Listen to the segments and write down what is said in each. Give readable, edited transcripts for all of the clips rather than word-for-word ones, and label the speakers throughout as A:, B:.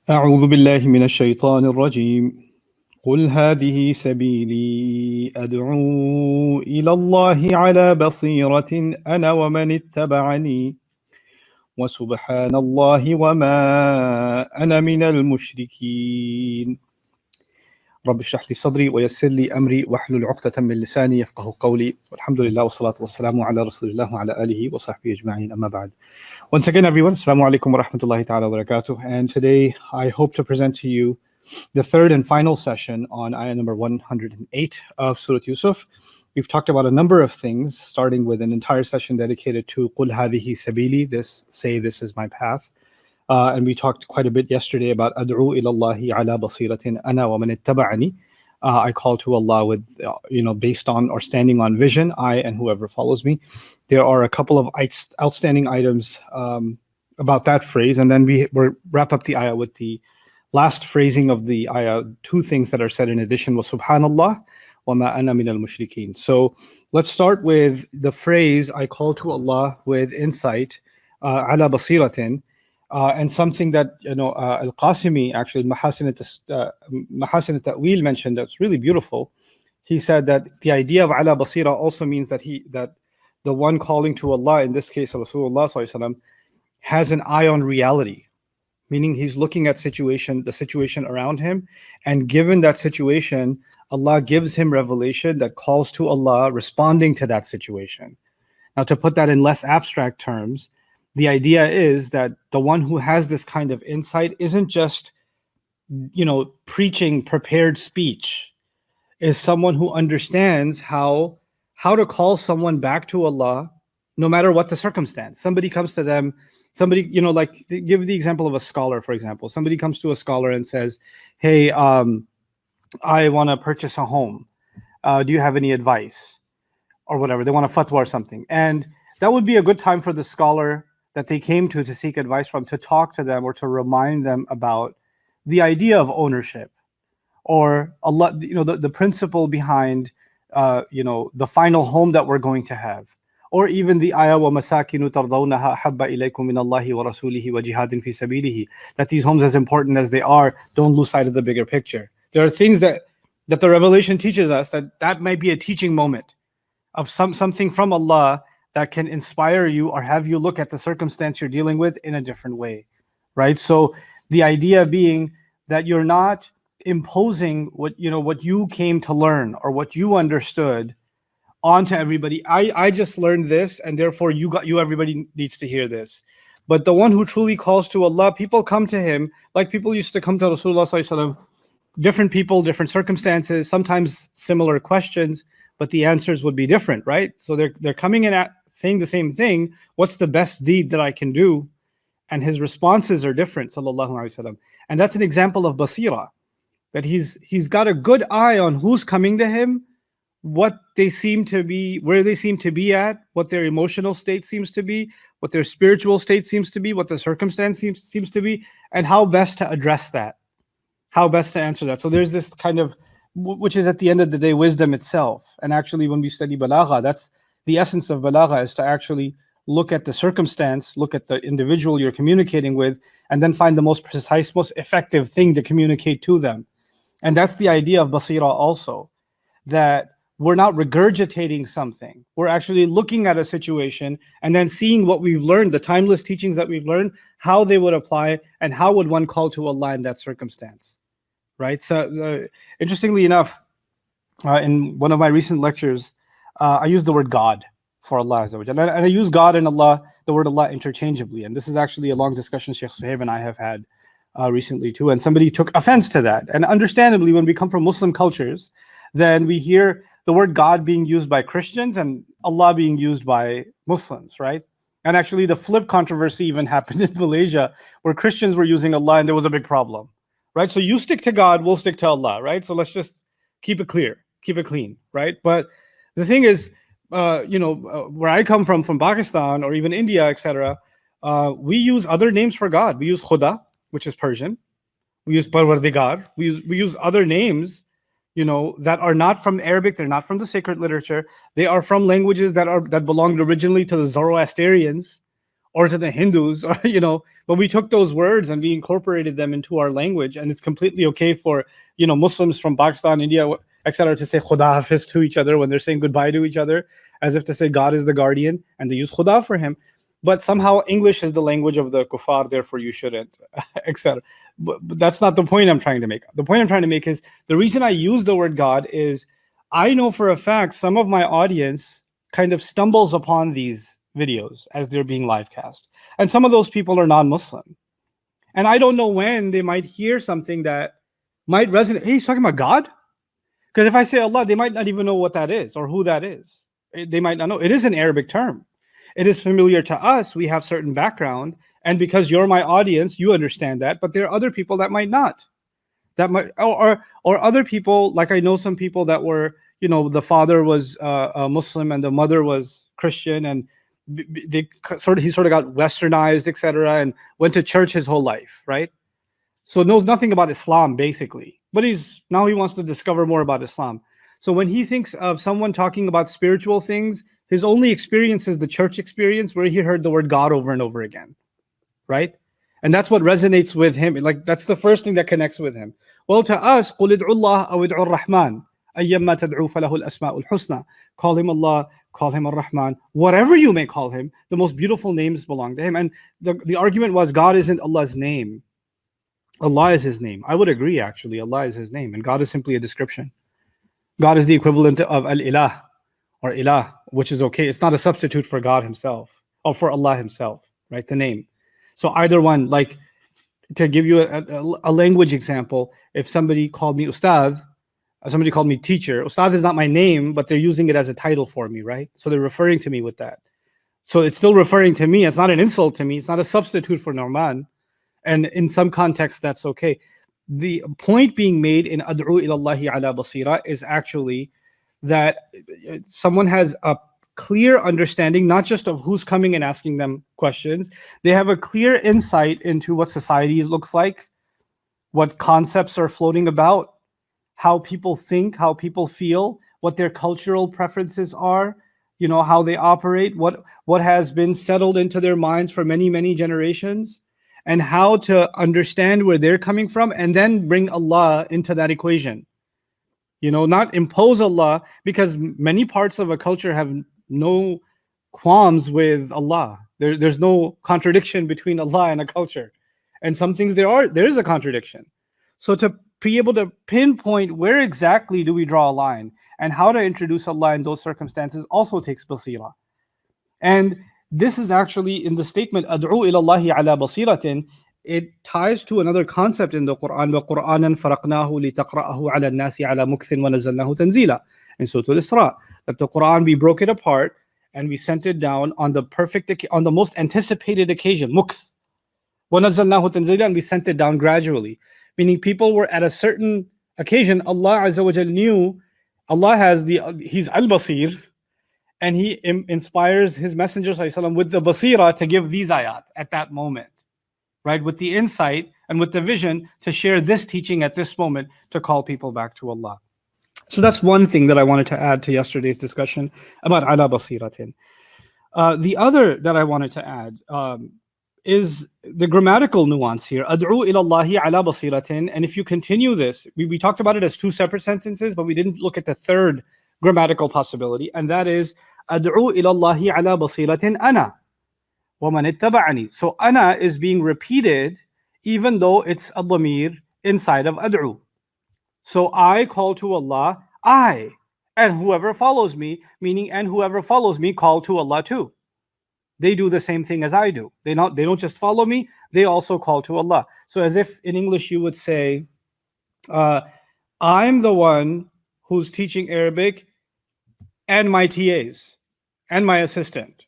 A: أعوذ بالله من الشيطان الرجيم قل هذه سبيلي أدعو إلى الله على بصيرة أنا ومن اتبعني وسبحان الله وما أنا من المشركين رب اشرح لي صدري ويسر لي أمري واحلل عقدة من لساني يفقه قولي والحمد لله والصلاة والسلام على رسول الله وعلى آله وصحبه أجمعين أما بعد. Once again, everyone, Assalamu alaikum wa rahmatullahi ta'ala wa barakatuh. And today I hope to present to you the third and final session on ayah number 108 of Surah Yusuf. We've talked about a number of things, starting with an entire session dedicated to Qul Hadihi Sabili, this is my path. And we talked quite a bit yesterday about Ad'u ilallahi ala basiratin ana wa man ittaba'ani. I call to Allah with, based on or standing on vision, I and whoever follows me. There are a couple of outstanding items about that phrase, and then we'll wrap up the ayah with the last phrasing of the ayah, two things that are said in addition, was subhanallah wa ma ana min al-mushrikeen. So let's start with the phrase, I call to Allah with insight, ala basiratin, and something that Al-Qasimi, actually Mahasin al-Ta'wil, mentioned that's really beautiful. He said that the idea of ala basira also means that the one calling to Allah, in this case Rasulullah sallallahu alaihi wasallam, has an eye on reality, meaning he's looking at the situation around him, and given that situation, Allah gives him revelation that calls to Allah, responding to that situation. Now, to put that in less abstract terms, the idea is that the one who has this kind of insight isn't just, preaching prepared speech, is someone who understands how to call someone back to Allah, no matter what the circumstance. Somebody comes to them, like give the example of a scholar, for example. Somebody comes to a scholar and says, hey, I want to purchase a home. Do you have any advice? Or whatever, they want a fatwa or something. And that would be a good time for the scholar that they came to seek advice from to talk to them or to remind them about the idea of ownership, or Allah, the principle behind the final home that we're going to have, or even the ayah wa masakinu tardawnaha habba ilaykum min Allahi wa rasulihi wa jihadin fi sabilihi, that these homes, as important as they are, don't lose sight of the bigger picture. There are things that the revelation teaches us that might be a teaching moment of something from Allah that can inspire you or have you look at the circumstance you're dealing with in a different way, right? So the idea being that you're not imposing what you came to learn or what you understood onto everybody. I just learned this, and therefore everybody needs to hear this. But the one who truly calls to Allah, people come to him like people used to come to Rasulullah sallallahu alaihi wasallam, different people, different circumstances, sometimes similar questions, but the answers would be different, right? So they're coming in at saying the same thing. What's the best deed that I can do? And his responses are different, sallallahu alaihi wasallam. And that's an example of basira, that he's got a good eye on who's coming to him, what they seem to be, where they seem to be at, what their emotional state seems to be, what their spiritual state seems to be, what the circumstance seems to be, and how best to address that, how best to answer that. So there's this kind of, which is at the end of the day wisdom itself. And actually, when we study balagha, that's the essence of balagha, is to actually look at the circumstance, look at the individual you're communicating with, and then find the most precise, most effective thing to communicate to them. And that's the idea of basira also, that we're not regurgitating something. We're actually looking at a situation and then seeing what we've learned, the timeless teachings that we've learned, how they would apply, and how would one call to Allah in that circumstance. Right. So interestingly enough, in one of my recent lectures, I used the word God for Allah, and I use God and Allah, the word Allah, interchangeably. And this is actually a long discussion Sheikh Suhaib and I have had recently too. And somebody took offense to that. And understandably, when we come from Muslim cultures, then we hear the word God being used by Christians and Allah being used by Muslims, right? And actually, the flip controversy even happened in Malaysia, where Christians were using Allah and there was a big problem. Right, so you stick to God, we'll stick to Allah, right? So let's just keep it clear, keep it clean, right? But the thing is, where I come from Pakistan or even India, etc., we use other names for God. We use Khuda, which is Persian. We use Parwardigar. We use other names, that are not from Arabic. They're not from the sacred literature. They are from languages that belonged originally to the Zoroastrians, or to the Hindus, or but we took those words and we incorporated them into our language, and it's completely okay for Muslims from Pakistan, India, etc., to say Khuda Hafiz to each other when they're saying goodbye to each other, as if to say God is the guardian, and they use Khuda for him. But somehow English is the language of the kuffar, therefore you shouldn't, etc. But that's not the point I'm trying to make. The point I'm trying to make is the reason I use the word God is I know for a fact some of my audience kind of stumbles upon these videos as they're being live cast. And some of those people are non-Muslim. And I don't know when they might hear something that might resonate. Hey, he's talking about God? Because if I say Allah, they might not even know what that is or who that is. They might not know. It is an Arabic term. It is familiar to us. We have certain background. And because you're my audience, you understand that. But there are other people that might not. That might, or other people, like I know some people that were, the father was a Muslim and the mother was Christian, and he sort of got westernized, etc., and went to church his whole life, right? So knows nothing about Islam basically, but he wants to discover more about Islam. So when he thinks of someone talking about spiritual things, his only experience is the church experience where he heard the word God over and over again, right? And that's what resonates with him. Like that's the first thing that connects with him. Well, to us, قُلِ ادْعُوا اللَّهَ أَوْ ادْعُوا الرَّحْمَنَ أَيَّمَّا تَدْعُوا فَلَهُ الْأَسْمَاءُ الْحُسْنَى. Call him Allah, call him Ar-Rahman, whatever you may call him, the most beautiful names belong to him. And the argument was God isn't Allah's name. Allah is his name. I would agree, actually. Allah is his name, and God is simply a description. God is the equivalent of al-ilah or ilah, which is okay. It's not a substitute for God himself or for Allah himself, right? The name. So either one, like to give you a language example, if somebody called me Ustad, somebody called me teacher, Ustad is not my name, but they're using it as a title for me, right? So they're referring to me with that. So it's still referring to me. It's not an insult to me. It's not a substitute for Norman. And in some contexts, that's okay. The point being made in Ad'u ilallahi ala basira is actually that someone has a clear understanding, not just of who's coming and asking them questions. They have a clear insight into what society looks like, what concepts are floating about, how people think, how people feel, what their cultural preferences are, how they operate, what has been settled into their minds for many, many generations, and how to understand where they're coming from, and then bring Allah into that equation. Not impose Allah, because many parts of a culture have no qualms with Allah. There's no contradiction between Allah and a culture. And some things there is a contradiction. So to be able to pinpoint where exactly do we draw a line and how to introduce Allah in those circumstances also takes basira. And this is actually in the statement, Ad'u ilallahi ala basiratin, it ties to another concept in the Quran, وَقُرْآنًا فَرَقْنَاهُ لِتَقْرَأَهُ عَلَى النَّاسِ عَلَى مُكْثٍ وَنَزَّلْنَاهُ تَنزِيلًا. In Surah Al-Isra, that the Quran, we broke it apart and we sent it down on the most anticipated occasion, mukth. وَنَزَّلْنَاهُ تَنزِيلًا, and we sent it down gradually. Meaning people were at a certain occasion, Allah Azza wa Jal knew, Allah He's Al-Basir, and He inspires His Messenger ﷺ with the basira to give these ayat at that moment, right? With the insight and with the vision to share this teaching at this moment to call people back to Allah. So that's one thing that I wanted to add to yesterday's discussion about ala basiratin. The other that I wanted to add is the grammatical nuance here. Ad'u ilallahi ala basiratin. And if you continue this, we talked about it as two separate sentences, but we didn't look at the third grammatical possibility, and that is Ad'u ilallahi ala basiratin ana wa man ittaba'ani. So ana is being repeated even though it's a dhamir inside of ad'u. So I call to Allah, I, and whoever follows me, meaning and whoever follows me call to Allah too. They do the same thing as I do. They don't just follow me, they also call to Allah. So as if in English you would say, I'm the one who's teaching Arabic and my TAs and my assistant,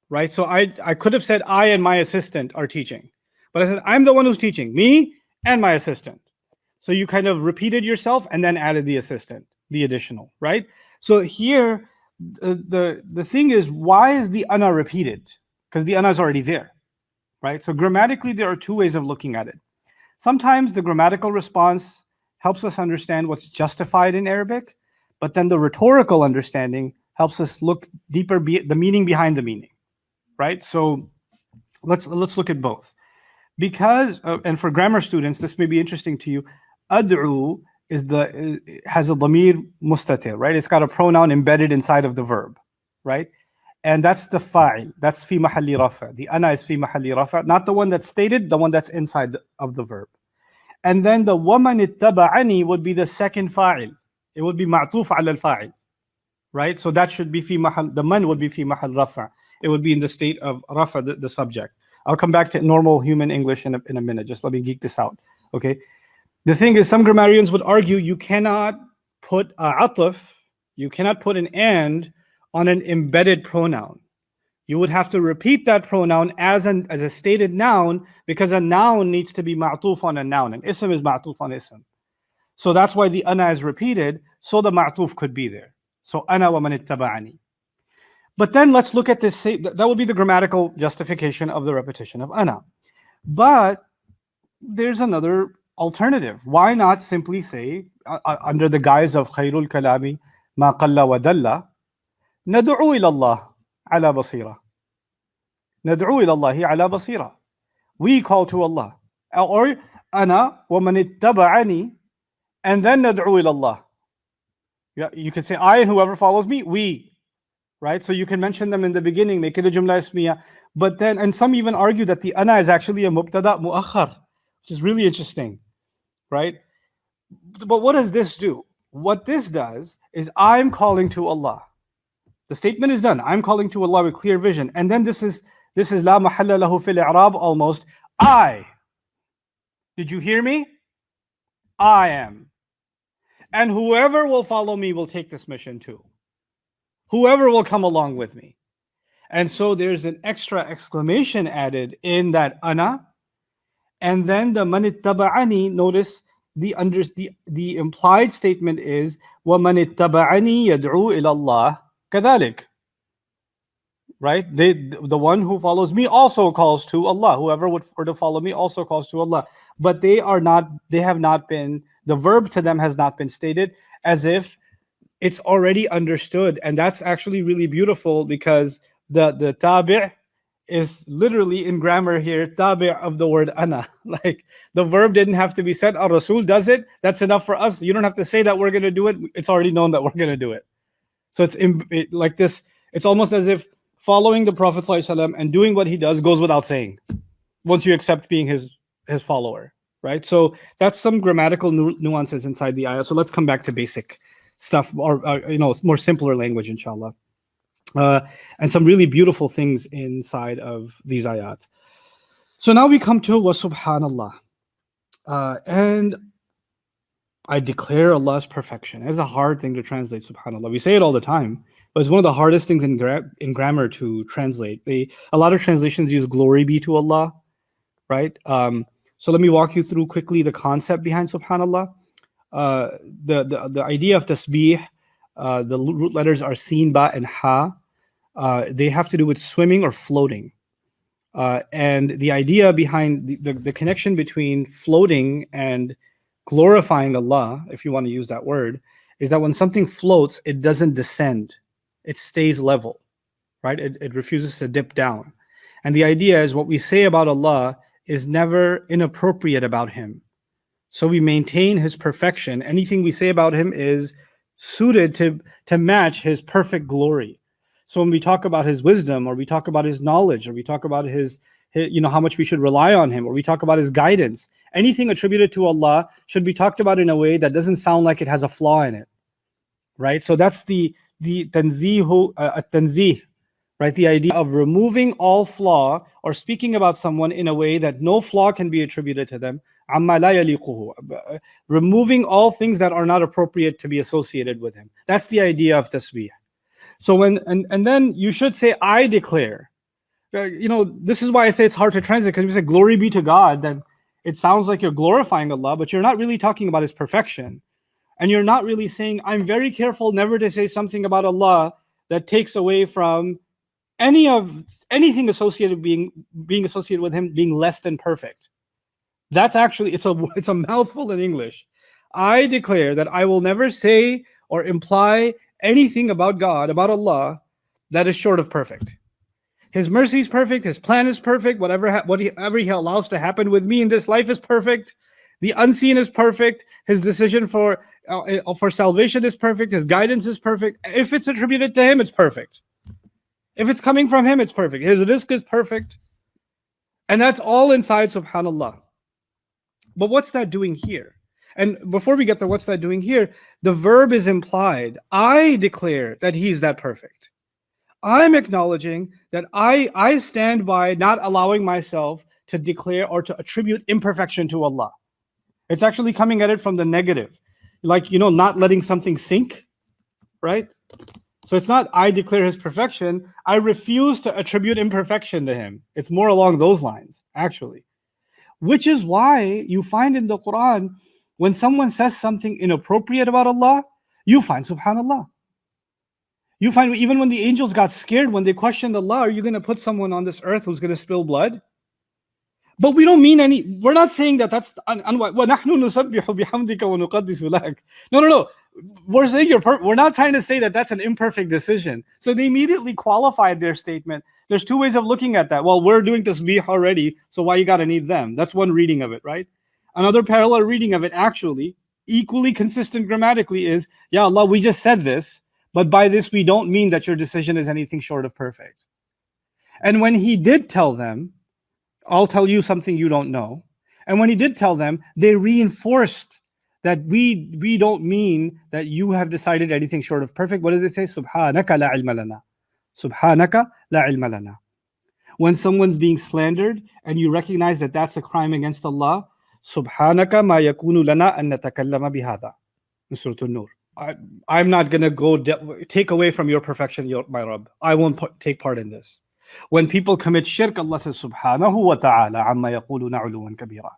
A: right? So I could have said I and my assistant are teaching, but I said I'm the one who's teaching, me and my assistant. So you kind of repeated yourself and then added the assistant, the additional, right? So here, the thing is, why is the ana repeated? Because the ana is already there, right? So grammatically, there are two ways of looking at it. Sometimes the grammatical response helps us understand what's justified in Arabic, but then the rhetorical understanding helps us look deeper, the meaning behind the meaning, right? So Let's look at both. Because and for grammar students, this may be interesting to you. Ad'u has a dhamir mustatir, right? It's got a pronoun embedded inside of the verb, right? And that's the fa'il. That's fi mahalli rafa. The ana is fi mahalli rafa, not the one that's stated, the one that's inside of the verb. And then the waman ittaba'ani would be the second fa'il. It would be ma'tuf ala al-fa'il, right? So that should be fi mahal, the man would be fi mahal rafa. It would be in the state of rafa, the subject. I'll come back to normal human English in a minute. Just let me geek this out, okay? The thing is, some grammarians would argue you cannot put a ataf, you cannot put an and on an embedded pronoun. You would have to repeat that pronoun as a stated noun, because a noun needs to be ma'tuf on a noun. An ism is ma'tuf on ism. So that's why the ana is repeated, so the ma'tuf could be there. So ana wa man ittaba'ani. But then let's look at this. That would be the grammatical justification of the repetition of ana. But there's another alternative. Why not simply say, under the guise of khairul kalami ma qalla wa dalla, nad'u ila Allah ala basira. Nad'u ila Allahi ala basira. We call to Allah. Or ana wa man ittaba'ani, and then nad'u ila Allah. Yeah, you could say I and whoever follows me, we. Right? So you can mention them in the beginning, make it a jumla ismiya. But then, and some even argue that the ana is actually a mubtada mu'akhar, which is really interesting. Right? But what does this do? What this does is I'm calling to Allah. The statement is done. I'm calling to Allah with clear vision. And then this is la mahalla lahu fil i'rab almost. I. Did you hear me? I am. And whoever will follow me will take this mission too. Whoever will come along with me. And so there's an extra exclamation added in that ana. And then the man ittaba'ani, notice the implied statement is وَمَنِ اتَّبَعَنِي يَدْعُو إِلَى اللَّهِ كَذَلِكَ. Right? The one who follows me also calls to Allah. Whoever were to follow me also calls to Allah. But they have not been, the verb to them has not been stated, as if it's already understood. And that's actually really beautiful, because the tabi' is literally in grammar here, tabi' of the word ana. Like the verb didn't have to be said. Rasul does it. That's enough for us. You don't have to say that we're going to do it. It's already known that we're going to do it. So it's like this. It's almost as if following the Prophet ﷺ and doing what he does goes without saying, once you accept being his follower, right? So that's some grammatical nuances inside the ayah. So let's come back to basic stuff, or more simpler language, inshallah. And some really beautiful things inside of these ayat. So now we come to wa subhanallah. And I declare Allah's perfection. It's a hard thing to translate, subhanallah. We say it all the time, but it's one of the hardest things in grammar to translate. A lot of translations use glory be to Allah, right? So let me walk you through quickly the concept behind subhanallah. The idea of tasbih, the root letters are sin, ba, and ha. They have to do with swimming or floating. And the idea behind the connection between floating and glorifying Allah, if you want to use that word, is that when something floats, it doesn't descend. It stays level, right? It refuses to dip down. And the idea is what we say about Allah is never inappropriate about Him. So we maintain His perfection. Anything we say about Him is suited to match His perfect glory. So when we talk about His wisdom, or we talk about His knowledge, or we talk about his how much we should rely on Him, or we talk about His guidance, anything attributed to Allah should be talked about in a way that doesn't sound like it has a flaw in it, right? So that's the tanzih, right? The idea of removing all flaw, or speaking about someone in a way that no flaw can be attributed to them. Amma la yaliquhu, removing all things that are not appropriate to be associated with Him. That's the idea of tasbih. So when and then you should say, I declare. This is why I say it's hard to translate, because if you say glory be to God, then it sounds like you're glorifying Allah, but you're not really talking about His perfection. And you're not really saying, I'm very careful never to say something about Allah that takes away from anything associated being associated with Him being less than perfect. That's actually, it's a mouthful in English. I declare that I will never say or imply anything about God, about Allah, that is short of perfect. His mercy is perfect. His plan is perfect. Whatever he allows to happen with me in this life is perfect. The unseen is perfect. His decision for salvation is perfect. His guidance is perfect. If it's attributed to him, it's perfect. If it's coming from him, it's perfect. His rizq is perfect. And that's all inside subhanallah. But what's that doing here? And before we get to what's that doing here, the verb is implied. I declare that he's that perfect. I'm acknowledging that I stand by not allowing myself to declare or to attribute imperfection to Allah. It's actually coming at it from the negative. Like, not letting something sink, right? So it's not I declare his perfection. I refuse to attribute imperfection to him. It's more along those lines, actually. Which is why you find in the Quran, when someone says something inappropriate about Allah, you find subhanallah. You find even when the angels got scared, when they questioned Allah, are you going to put someone on this earth who's going to spill blood? But we don't mean we're not saying that that's no. We're saying we're not trying to say that that's an imperfect decision. So they immediately qualified their statement. There's two ways of looking at that. Well, we're doing tasbih already, so why you got to need them? That's one reading of it, right? Another parallel reading of it, actually, equally consistent grammatically, is, Ya Allah, we just said this, but by this we don't mean that your decision is anything short of perfect. And when he did tell them, I'll tell you something you don't know. And when he did tell them, they reinforced that we don't mean that you have decided anything short of perfect. What did they say? Subhanaka la ilma lana. Subhanaka la ilma lana. When someone's being slandered and you recognize that that's a crime against Allah, Subhanaka ma yakunu lana an natakallama bihada. Surah An-Nur. I'm not going to go take away from your perfection, my Rabb. I won't take part in this. When people commit shirk, Allah says, Subhanahu wa ta'ala amma yaquluna uluwan kabira.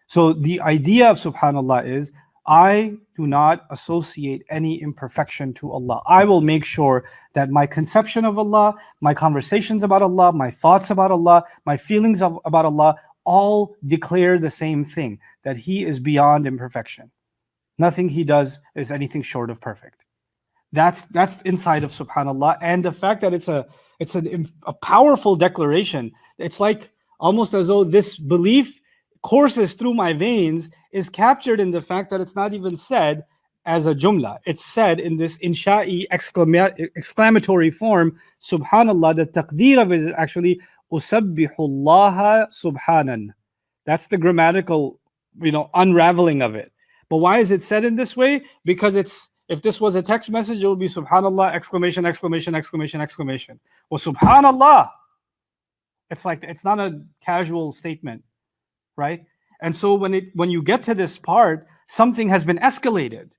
A: So the idea of subhanallah is, I do not associate any imperfection to Allah. I will make sure that my conception of Allah, my conversations about Allah, my thoughts about Allah, my feelings about Allah, all declare the same thing, that He is beyond imperfection. Nothing He does is anything short of perfect. That's inside of subhanallah. And the fact that it's a powerful declaration. It's like almost as though this belief courses through my veins is captured in the fact that it's not even said as a jumla. It's said in this insha'i exclamatory form, subhanallah. The taqdeer of it is actually usabbihullaha subhanan. That's the grammatical, unraveling of it. But why is it said in this way? Because if this was a text message, it would be subhanallah, exclamation, exclamation, exclamation, exclamation. Well, subhanallah. It's like, it's not a casual statement, right? And so when you get to this part, something has been escalated.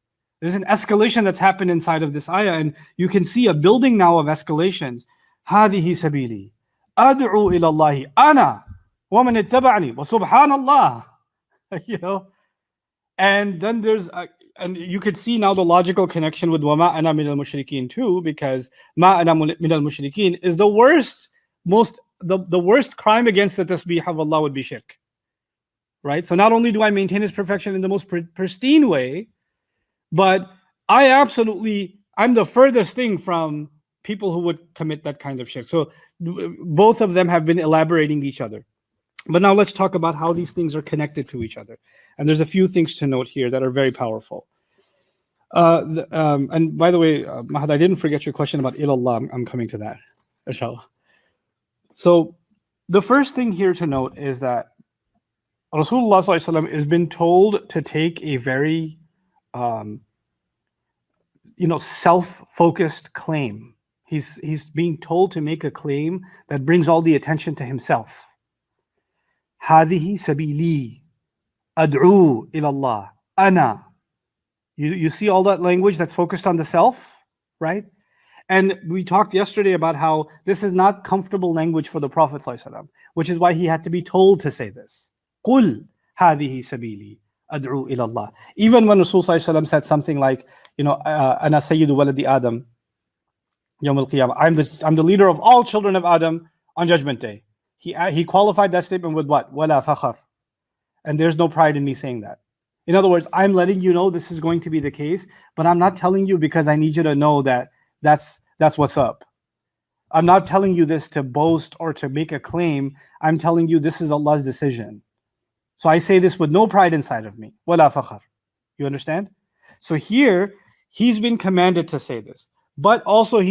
A: There's an escalation that's happened inside of this ayah, and you can see a building now of escalations. هذه سبيلي أدعو إلى الله أنا ومن اتبعني وسبحان الله. And then and you could see now the logical connection with وَمَا أَنَا مِنَ الْمُشْرِكِينَ too, because مَا أَنَا مِنَ الْمُشْرِكِينَ is the worst crime against the tasbih of Allah would be shirk. Right? So not only do I maintain His perfection in the most pristine way, but I'm the furthest thing from people who would commit that kind of shirk. So both of them have been elaborating each other. But now let's talk about how these things are connected to each other. And there's a few things to note here that are very powerful. And by the way, Mahad, I didn't forget your question about ilallah. I'm coming to that, inshallah. So the first thing here to note is that Rasulullah ﷺ has been told to take a very, self-focused claim. He's being told to make a claim that brings all the attention to himself. هذه سبيلي أدعو إلى الله أنا. You see all that language that's focused on the self, right? And we talked yesterday about how this is not comfortable language for the Prophet ﷺ, which is why he had to be told to say this. قل هذه سبيلي أدعو إلى الله. Even when Rasul ﷺ said something like, أنا سيد ولد آدم يوم القيامة, I'm the leader of all children of Adam on Judgment Day. He qualified that statement with what? وَلَا فَخَرْ. And there's no pride in me saying that. In other words, I'm letting you know this is going to be the case, but I'm not telling you because I need you to know that that's what's up. I'm not telling you this to boast or to make a claim. I'm telling you this is Allah's decision. So I say this with no pride inside of me. Wala fakhar. You understand? So here, he's been commanded to say this. But also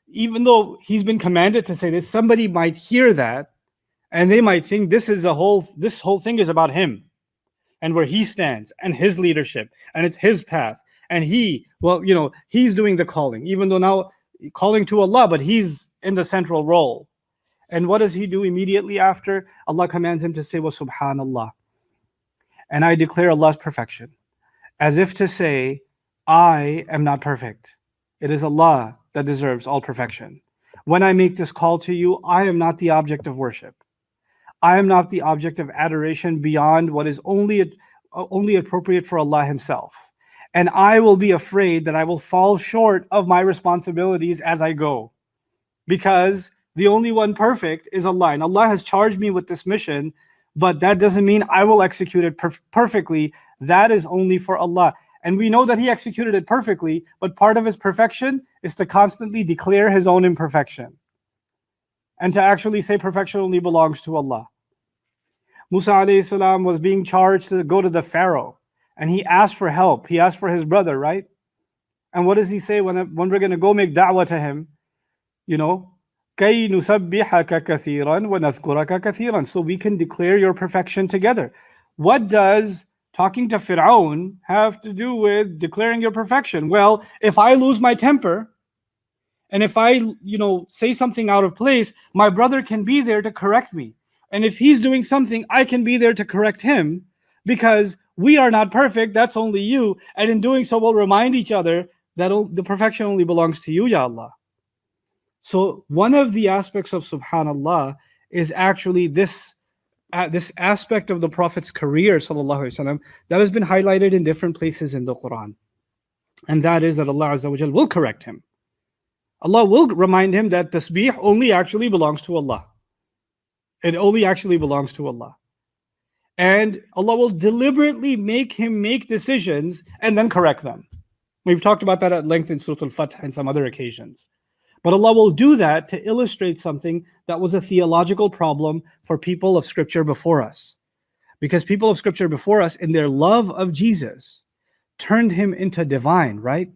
A: even though he's been commanded to say this, somebody might hear that and they might think this whole thing is about him and where he stands and his leadership and it's his path. And he's doing the calling, even though now calling to Allah, but he's in the central role. And what does he do immediately after? Allah commands him to say, wa subhanallah. And I declare Allah's perfection, as if to say, I am not perfect. It is Allah that deserves all perfection. When I make this call to you, I am not the object of worship. I am not the object of adoration beyond what is only appropriate for Allah Himself. And I will be afraid that I will fall short of my responsibilities as I go, because the only one perfect is Allah. And Allah has charged me with this mission, but that doesn't mean I will execute it perfectly. That is only for Allah. And we know that He executed it perfectly, but part of His perfection is to constantly declare His own imperfection and to actually say perfection only belongs to Allah. Musa alayhi salam was being charged to go to the Pharaoh, and he asked for help. He asked for his brother, right? And what does he say when we're going to go make da'wah to him? كَيْ نُسَبِّحَكَ كَثِيرًا وَنَذْكُرَكَ كَثِيرًا, so we can declare your perfection together. What does talking to Fir'aun have to do with declaring your perfection? Well, if I lose my temper, and if I, say something out of place, my brother can be there to correct me. And if he's doing something, I can be there to correct him, because we are not perfect. That's only you. And in doing so, we'll remind each other that the perfection only belongs to you, Ya Allah. So one of the aspects of Subhanallah is actually this aspect of the Prophet's career, sallallahu alaihi wasallam, that has been highlighted in different places in the Quran. And that is that Allah Azza wa Jal will correct him. Allah will remind him that tasbih only actually belongs to Allah. It only actually belongs to Allah. And Allah will deliberately make him make decisions and then correct them. We've talked about that at length in Surah Al-Fath and some other occasions. But Allah will do that to illustrate something that was a theological problem for people of Scripture before us. Because people of Scripture before us, in their love of Jesus, turned him into divine, right?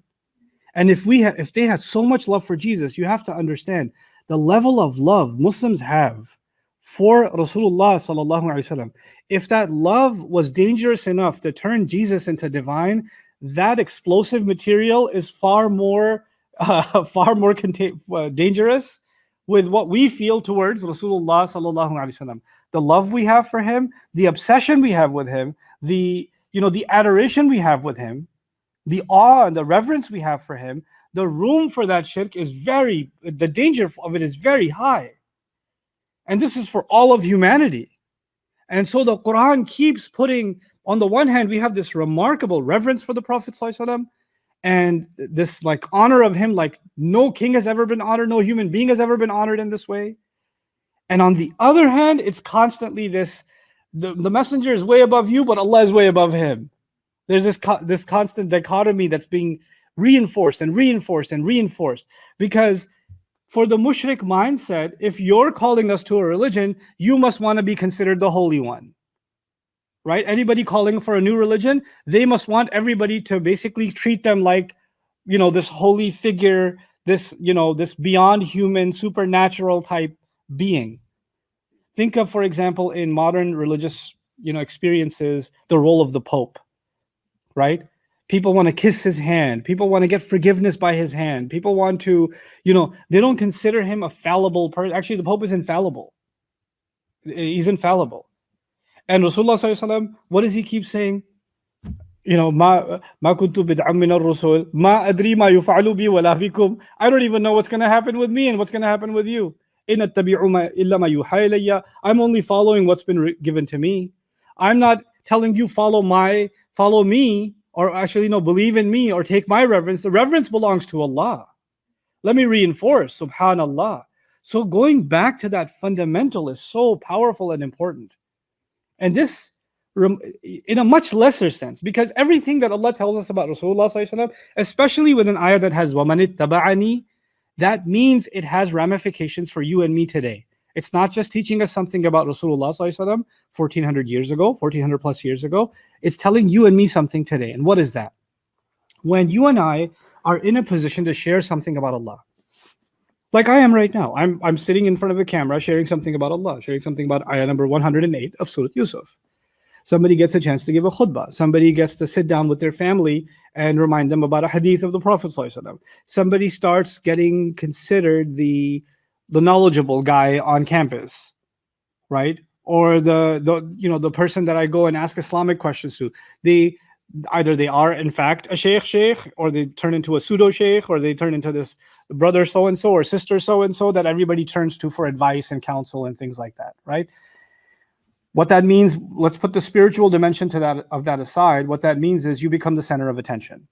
A: And if they had so much love for Jesus, you have to understand the level of love Muslims have for Rasulullah sallallahu alaihi wasallam. If that love was dangerous enough to turn Jesus into divine, that explosive material is far more dangerous with what we feel towards Rasulullah sallallahu alaihi wasallam. The love we have for him, the obsession we have with him, the adoration we have with him, the awe and the reverence we have for him, the room for that shirk the danger of it is very high. And this is for all of humanity. And so the Quran keeps putting, on the one hand, we have this remarkable reverence for the Prophet ﷺ, and this honor of him, like no king has ever been honored, no human being has ever been honored in this way. And on the other hand, it's constantly the messenger is way above you, but Allah is way above him. There's this constant dichotomy that's being reinforced and reinforced and reinforced. Because for the mushrik mindset, if you're calling us to a religion, you must want to be considered the holy one. Right? Anybody calling for a new religion, they must want everybody to basically treat them like, this holy figure, this beyond human, supernatural type being. Think of, for example, in modern religious, experiences, the role of the Pope, right? People want to kiss his hand. People want to get forgiveness by his hand. People want to, they don't consider him a fallible person. Actually, the Pope is infallible. He's infallible. And Rasulullah sallallahu alaihi wasallam, what does he keep saying? Ma kuntu bid'an min ar-rusul, ma adri ma yuf'alu bi wala bikum. I don't even know what's going to happen with me and what's going to happen with you. In attabi'u illa ma yuha ilayya. I'm only following what's been given to me. I'm not telling you follow me, or actually believe in me or take my reverence. The reverence belongs to Allah. Let me reinforce, subhanallah. So going back to that fundamental is so powerful and important. And this, in a much lesser sense, because everything that Allah tells us about Rasulullah sallallahu alaihi wasallam, especially with an ayah that has وَمَنِ اتَّبَعَنِي, that means it has ramifications for you and me today. It's not just teaching us something about Rasulullah sallallahu alaihi wasallam 1400 years ago, 1400 plus years ago. It's telling you and me something today. And what is that? When you and I are in a position to share something about Allah, like I am right now. I'm sitting in front of a camera sharing something about Allah, sharing something about ayah number 108 of Surah Yusuf. Somebody gets a chance to give a khutbah. Somebody gets to sit down with their family and remind them about a hadith of the Prophet ﷺ. Somebody starts getting considered the knowledgeable guy on campus, right? Or the person that I go and ask Islamic questions to. Either they are in fact a sheikh, or they turn into a pseudo sheikh, or they turn into this brother so and so or sister so and so that everybody turns to for advice and counsel and things like that, right? What that means, let's put the spiritual dimension of that aside. What that means is you become the center of attention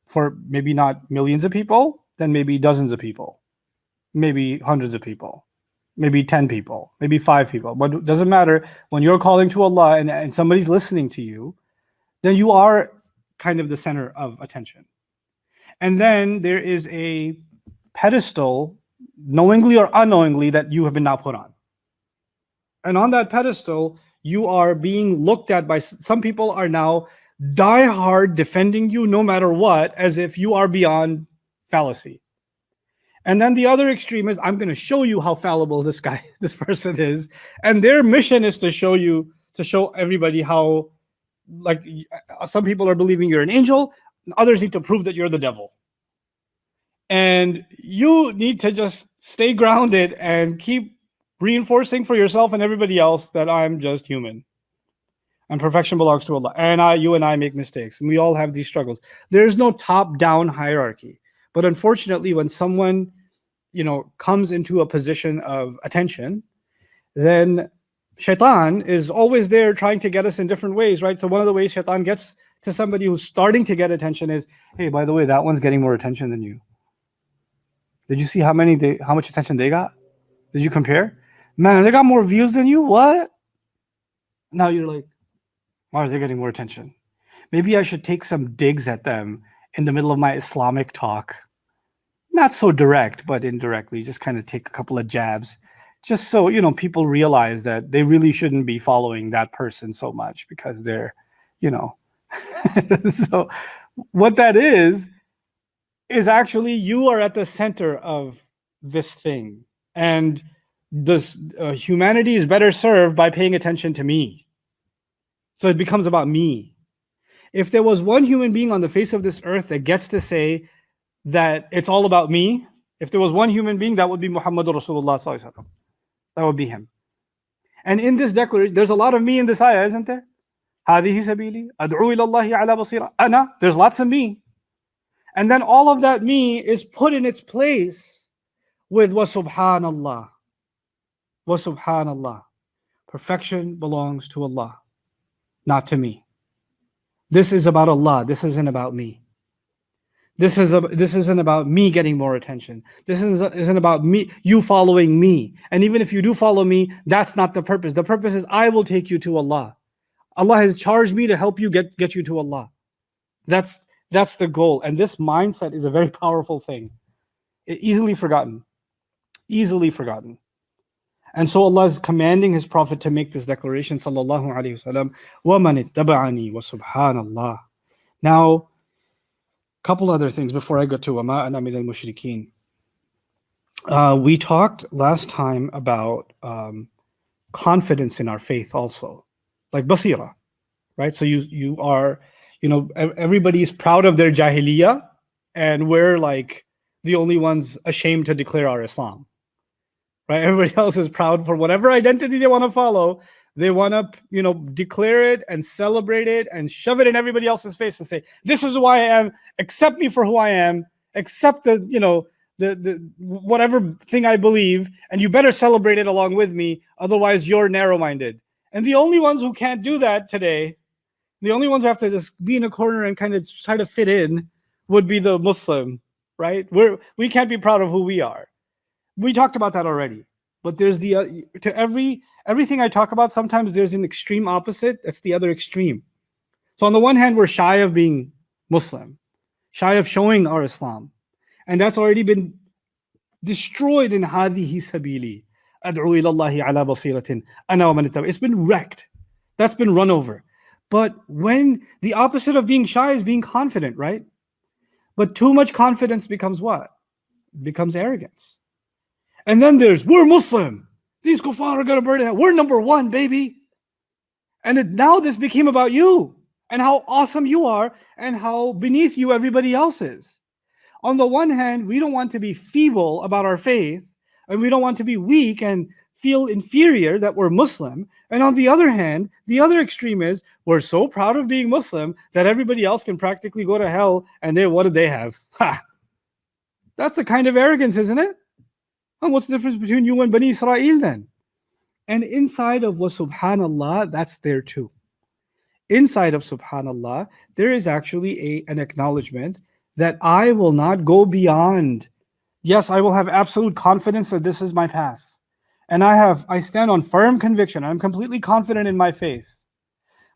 A: for maybe not millions of people, then maybe dozens of people, maybe hundreds of people, maybe 10 people, maybe 5 people. But it doesn't matter. When you're calling to Allah and somebody's listening to you, then you are kind of the center of attention. And then there is a pedestal, knowingly or unknowingly, that you have been now put on. And on that pedestal, you are being looked at by some people are now die hard defending you no matter what, as if you are beyond fallacy. And then the other extreme is, I'm going to show you how fallible this person is. And their mission is to show everybody how, like, some people are believing you're an angel, others need to prove that you're the devil. And you need to just stay grounded and keep reinforcing for yourself and everybody else that I'm just human. And perfection belongs to Allah. And you and I make mistakes. And we all have these struggles. There's no top-down hierarchy. But unfortunately, when someone, comes into a position of attention, then Shaitan is always there trying to get us in different ways, right? So one of the ways Shaitan gets to somebody who's starting to get attention is, hey, by the way, that one's getting more attention than you. Did you see how much attention they got? Did you compare? Man, they got more views than you? What? Now you're like, why are they getting more attention? Maybe I should take some digs at them in the middle of my Islamic talk. Not so direct, but indirectly, just kind of take a couple of jabs. Just so, people realize that they really shouldn't be following that person so much because they're, So what that is actually you are at the center of this thing. And this humanity is better served by paying attention to me. So it becomes about me. If there was one human being on the face of this earth that gets to say that it's all about me, if there was one human being, that would be Muhammadur Rasulullah sallallahu alaihi wasallam. That would be him. And in this declaration, there's a lot of me in this ayah, isn't there? هذه سبيلي أدعو إلى الله على بصيرة. أنا, there's lots of me. And then all of that me is put in its place with wa subhanallah. Wa subhanallah. Perfection belongs to Allah, not to me. This is about Allah. This isn't about me. This isn't about me getting more attention. This isn't about me, you following me. And even if you do follow me, that's not the purpose. The purpose is I will take you to Allah. Allah has charged me to help you get you to Allah. That's the goal. And this mindset is a very powerful thing. Easily forgotten. Easily forgotten. And so Allah is commanding His Prophet to make this declaration, sallallahu alaihi wasallam, وَمَنِ اتَّبَعَنِي وَسُبْحَانَ اللَّهِ. Now, couple other things before I go to وَمَا أَنَا مِنَ الْمُشْرِكِينَ. We talked last time about confidence in our faith also, like basira, right? So you are, everybody's proud of their jahiliyyah, and we're like the only ones ashamed to declare our Islam, right? Everybody else is proud for whatever identity they want to follow. They want to, declare it and celebrate it and shove it in everybody else's face and say, this is who I am, accept me for who I am, accept the whatever thing I believe, and you better celebrate it along with me, otherwise you're narrow-minded. And the only ones who can't do that today, the only ones who have to just be in a corner and kind of try to fit in would be the Muslim, right? We can't be proud of who we are. We talked about that already. But there's everything I talk about, sometimes there's an extreme opposite. That's the other extreme. So on the one hand, we're shy of being Muslim, shy of showing our Islam. And that's already been destroyed in هذه سبيلي أدعو إلى الله على بصيرة أنا ومن اتبعني. It's been wrecked. That's been run over. But when the opposite of being shy is being confident, right? But too much confidence becomes what? Becomes arrogance. And then there's, we're Muslim. These kuffar are going to burn it. We're number one, baby. And now this became about you and how awesome you are and how beneath you everybody else is. On the one hand, we don't want to be feeble about our faith, and we don't want to be weak and feel inferior that we're Muslim. And on the other hand, the other extreme is we're so proud of being Muslim that everybody else can practically go to hell, and what do they have? Ha! That's a kind of arrogance, isn't it? And what's the difference between you and Bani Israel then? And inside of wa subhanallah, that's there too. Inside of subhanallah, there is actually an acknowledgement that I will not go beyond. Yes, I will have absolute confidence that this is my path. And I stand on firm conviction. I'm completely confident in my faith.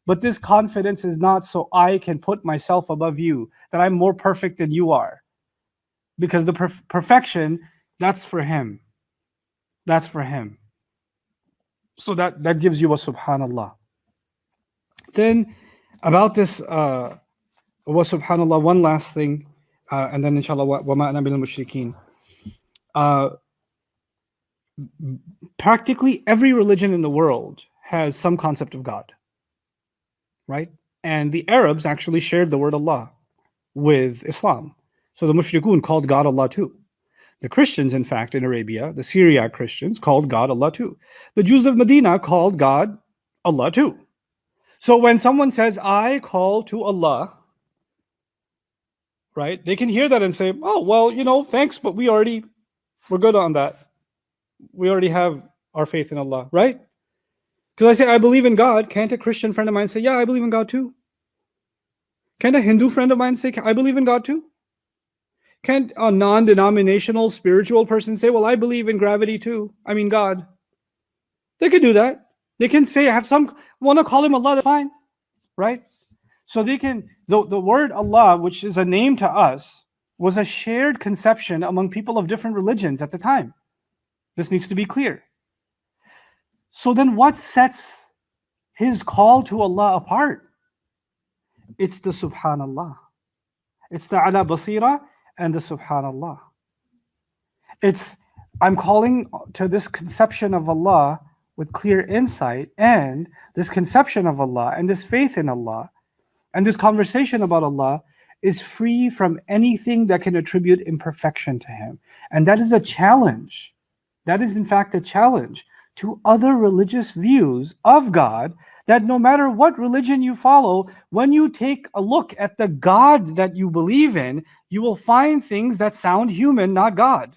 A: But this confidence is not so I can put myself above you, that I'm more perfect than you are. Because the perfection, that's for him. That's for him. So that gives you a subhanallah. Then about this wa subhanallah, one last thing, and then inshallah wa ma ana minal mushrikeen. Practically every religion in the world has some concept of God, right? And the Arabs actually shared the word Allah with Islam. So the mushrikun called God Allah too. The Christians, in fact, in Arabia, the Syriac Christians called God Allah too. The Jews of Medina called God Allah too. So when someone says, I call to Allah, right, they can hear that and say, oh, well, thanks, but we're good on that. We already have our faith in Allah, right? Because I say, I believe in God. Can't a Christian friend of mine say, yeah, I believe in God too? Can't a Hindu friend of mine say, I believe in God too? Can't a non-denominational spiritual person say, well, I believe in gravity too? I mean, God. They could do that. They can say, want to call him Allah, that's fine, right? So they can, the word Allah, which is a name to us, was a shared conception among people of different religions at the time. This needs to be clear. So then what sets his call to Allah apart? It's the subhanallah. It's the ala basira and the subhanallah. I'm calling to this conception of Allah with clear insight, and this conception of Allah and this faith in Allah and this conversation about Allah is free from anything that can attribute imperfection to him. And that is a challenge. That is in fact a challenge to other religious views of God, that no matter what religion you follow, when you take a look at the God that you believe in, you will find things that sound human, not God.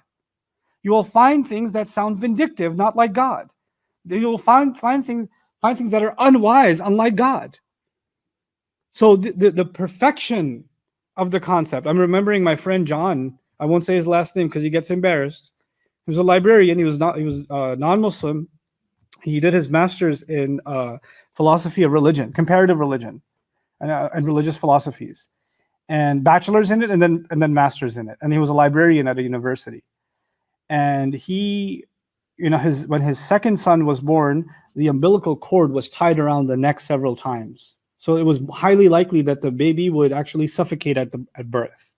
A: You will find things that sound vindictive, not like God. You will find things that are unwise, unlike God. So the perfection of the concept. I'm remembering my friend John. I won't say his last name because he gets embarrassed. He was a librarian. He was non-Muslim. He did his master's in philosophy of religion, comparative religion, and religious philosophies, and bachelor's in it, and then master's in it. And he was a librarian at a university. And he, when his second son was born, the umbilical cord was tied around the neck several times. So it was highly likely that the baby would actually suffocate at birth.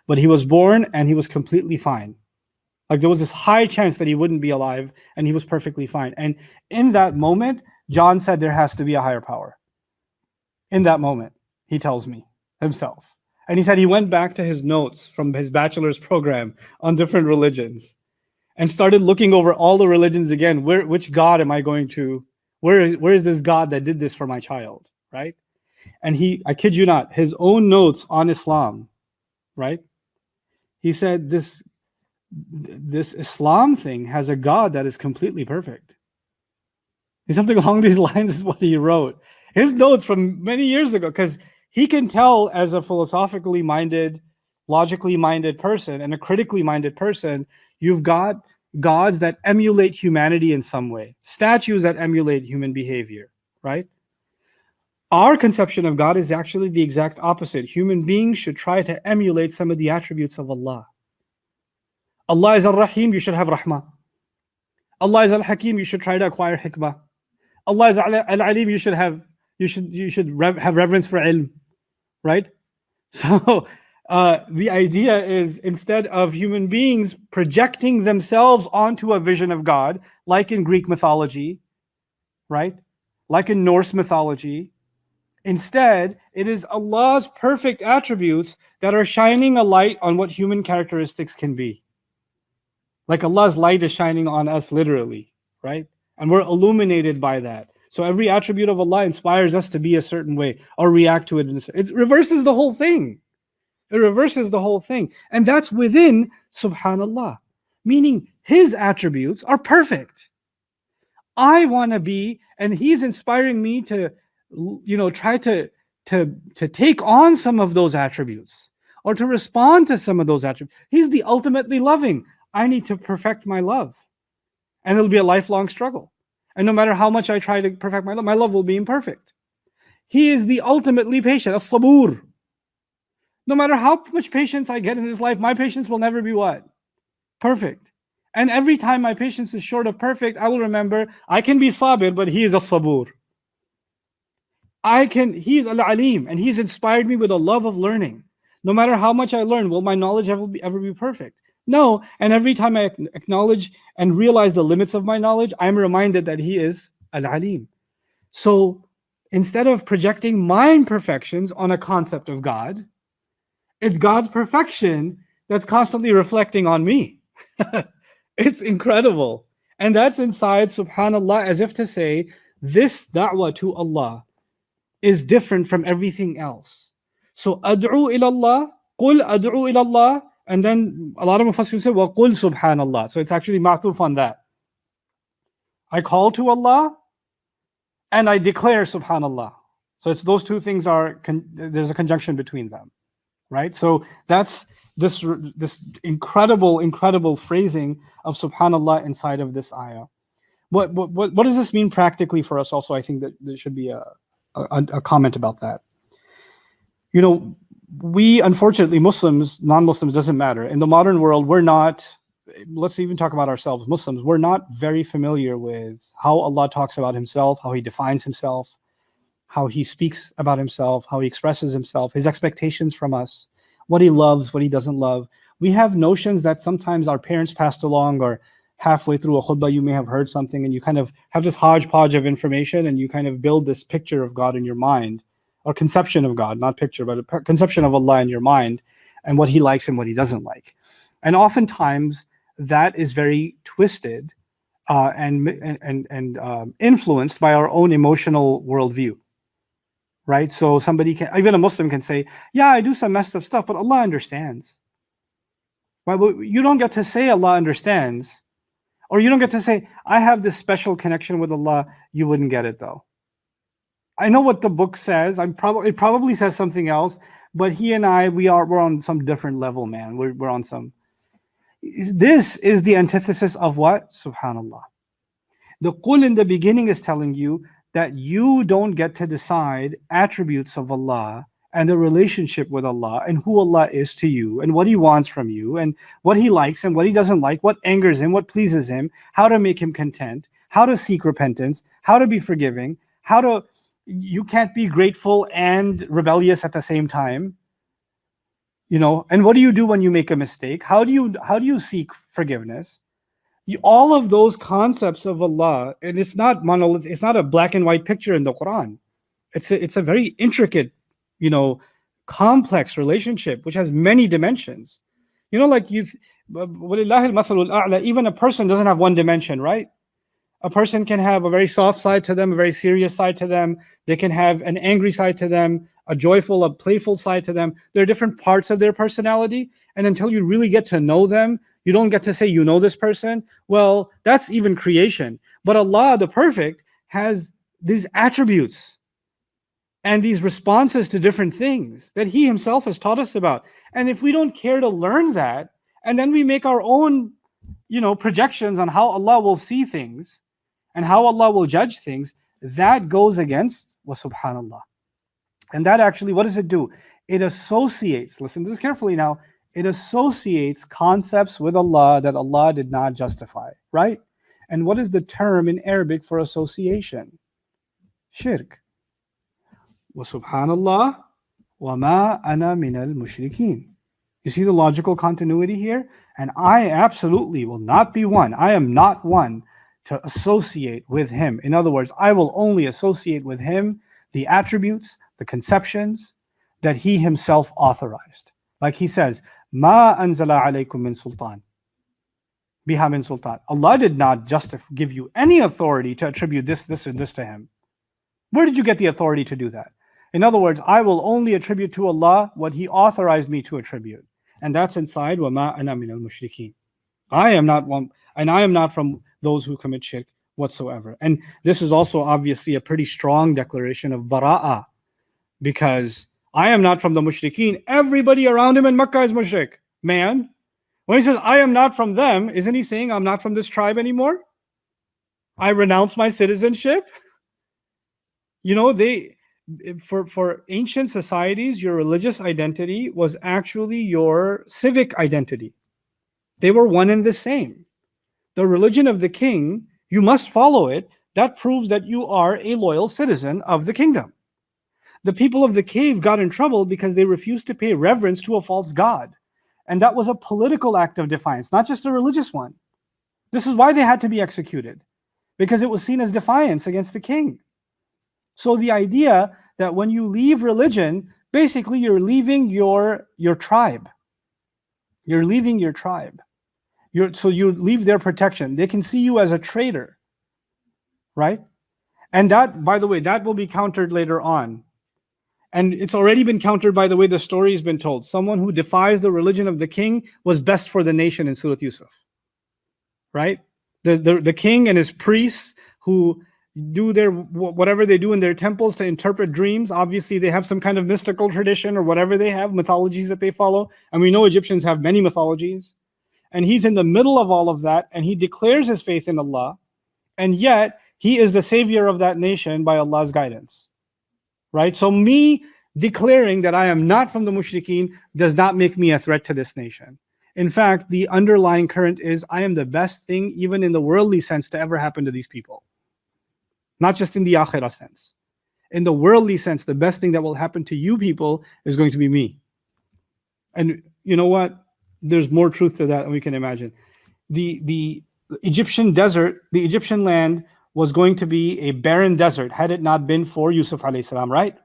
A: But he was born and he was completely fine. Like there was this high chance that he wouldn't be alive, and he was perfectly fine. And in that moment, John said there has to be a higher power. In that moment, he tells me himself. And he said he went back to his notes from his bachelor's program on different religions and started looking over all the religions again. Which God am I going to, where is this God that did this for my child, right? And I kid you not, his own notes on Islam, right? He said this Islam thing has a God that is completely perfect. And something along these lines is what he wrote. His notes from many years ago, because he can tell as a philosophically minded, logically minded person and a critically minded person, you've got gods that emulate humanity in some way, statues that emulate human behavior, right? Our conception of God is actually the exact opposite. Human beings should try to emulate some of the attributes of Allah. Allah is Al-Rahim, you should have Rahmah. Allah is Al-Hakim, you should try to acquire Hikmah. Allah is Al-Alim, you should have reverence for ilm, right? So the idea is, instead of human beings projecting themselves onto a vision of God, like in Greek mythology, right? Like in Norse mythology, instead, it is Allah's perfect attributes that are shining a light on what human characteristics can be. Like Allah's light is shining on us literally, right? And we're illuminated by that. So every attribute of Allah inspires us to be a certain way or react to it. It reverses the whole thing. It reverses the whole thing. And that's within subhanallah, meaning His attributes are perfect. I want to be, and He's inspiring me to, try to take on some of those attributes or to respond to some of those attributes. He's the ultimately loving. I need to perfect my love. And it'll be a lifelong struggle. And no matter how much I try to perfect my love will be imperfect. He is the ultimately patient, as-sabur. No matter how much patience I get in this life, my patience will never be what? Perfect. And every time my patience is short of perfect, I will remember I can be sabir, but He is as-sabur. He is al-alim, and He's inspired me with a love of learning. No matter how much I learn, will my knowledge ever be perfect? No. And every time I acknowledge and realize the limits of my knowledge, I'm reminded that He is al-alim. So instead of projecting my imperfections on a concept of God, it's God's perfection that's constantly reflecting on me. It's incredible. And that's inside subhanallah, as if to say, this da'wah to Allah is different from everything else. So ad'u ilallah, qul ad'u ilallah, and then a lot of mufassirin say, wa qul subhanallah. So it's actually ma'tuf on that. I call to Allah and I declare subhanallah. So it's those two things there's a conjunction between them, right? So that's this incredible phrasing of subhanallah inside of this ayah. What does this mean practically for us? Also, I think that there should be a comment about that. We, unfortunately, Muslims, non-Muslims, doesn't matter. In the modern world, we're not, let's even talk about ourselves, Muslims, we're not very familiar with how Allah talks about Himself, how He defines Himself, how He speaks about Himself, how He expresses Himself, His expectations from us, what He loves, what He doesn't love. We have notions that sometimes our parents passed along, or halfway through a khutbah, you may have heard something and you kind of have this hodgepodge of information and you kind of build this picture of God in your mind, or conception of God, not picture, but a conception of Allah in your mind, and what He likes and what He doesn't like. And oftentimes that is very twisted and influenced by our own emotional worldview, right? So even a Muslim can say, yeah, I do some messed up stuff, but Allah understands. Right? Well, you don't get to say Allah understands, or you don't get to say, I have this special connection with Allah. You wouldn't get it though. I know what the book says. It probably says something else, but He and I, we're on some different level, man. We're on some. This is the antithesis of what? Subhanallah. The qul in the beginning is telling you that you don't get to decide attributes of Allah and the relationship with Allah and who Allah is to you and what He wants from you and what He likes and what He doesn't like, what angers Him, what pleases Him, how to make Him content, how to seek repentance, how to be forgiving, you can't be grateful and rebellious at the same time. And what do you do when you make a mistake? How do you seek forgiveness? All of those concepts of Allah, and it's not monolith, it's not a black and white picture in the Quran. It's a very intricate, complex relationship which has many dimensions. Like even a person doesn't have one dimension, right? A person can have a very soft side to them, a very serious side to them. They can have an angry side to them, a joyful, a playful side to them. There are different parts of their personality. And until you really get to know them, you don't get to say, you know this person. Well, that's even creation. But Allah, the perfect, has these attributes and these responses to different things that He Himself has taught us about. And if we don't care to learn that, and then we make our own, projections on how Allah will see things and how Allah will judge things, that goes against subhanallah. And that actually, what does it do? It associates, listen to this carefully now, It associates concepts with Allah that Allah did not justify, right? And what is the term in Arabic for association? Shirk. Wa subhanallah wa ma ana minal mushrikeen. You see the logical continuity here? And I absolutely will not be one. I am not one to associate with him. In other words, I will only associate with him the attributes, the conceptions that he himself authorized. Like he says, Ma anzala alaykum min sultan. Biha min sultan. Allah did not just give you any authority to attribute this, this, and this to him. Where did you get the authority to do that? In other words, I will only attribute to Allah what he authorized me to attribute. And that's inside وَمَا أَنَا مِنَ الْمُشْرِكِينَ. I am not one, and I am not from those who commit shirk whatsoever. And this is also obviously a pretty strong declaration of bara'ah, because I am not from the mushrikeen. Everybody around him in Makkah is mushrik. Man, when he says I am not from them, isn't he saying I'm not from this tribe anymore? I renounce my citizenship. You know, for ancient societies, your religious identity was actually your civic identity. They were one and the same. The religion of the king, you must follow it. That proves that you are a loyal citizen of the kingdom. The people of the cave got in trouble because they refused to pay reverence to a false god. And that was a political act of defiance, not just a religious one. This is why they had to be executed, because it was seen as defiance against the king. So the idea that when you leave religion, basically you're leaving your tribe. You're leaving your tribe. So you leave their protection. They can see you as a traitor, right? And that, by the way, that will be countered later on. And it's already been countered by the way the story has been told. Someone who defies the religion of the king was best for the nation in Surah Yusuf, right? The king and his priests who do their whatever they do in their temples to interpret dreams. Obviously, they have some kind of mystical tradition or whatever they have, mythologies that they follow. And we know Egyptians have many mythologies. And he's in the middle of all of that, and he declares his faith in Allah. And yet, he is the savior of that nation by Allah's guidance. Right? So me declaring that I am not from the mushrikeen does not make me a threat to this nation. In fact, the underlying current is I am the best thing, even in the worldly sense, to ever happen to these people. Not just in the akhirah sense. In the worldly sense, the best thing that will happen to you people is going to be me. And you know what? There's more truth to that than we can imagine. The Egyptian desert, the Egyptian land was going to be a barren desert had it not been for Yusuf alayhi salam, right?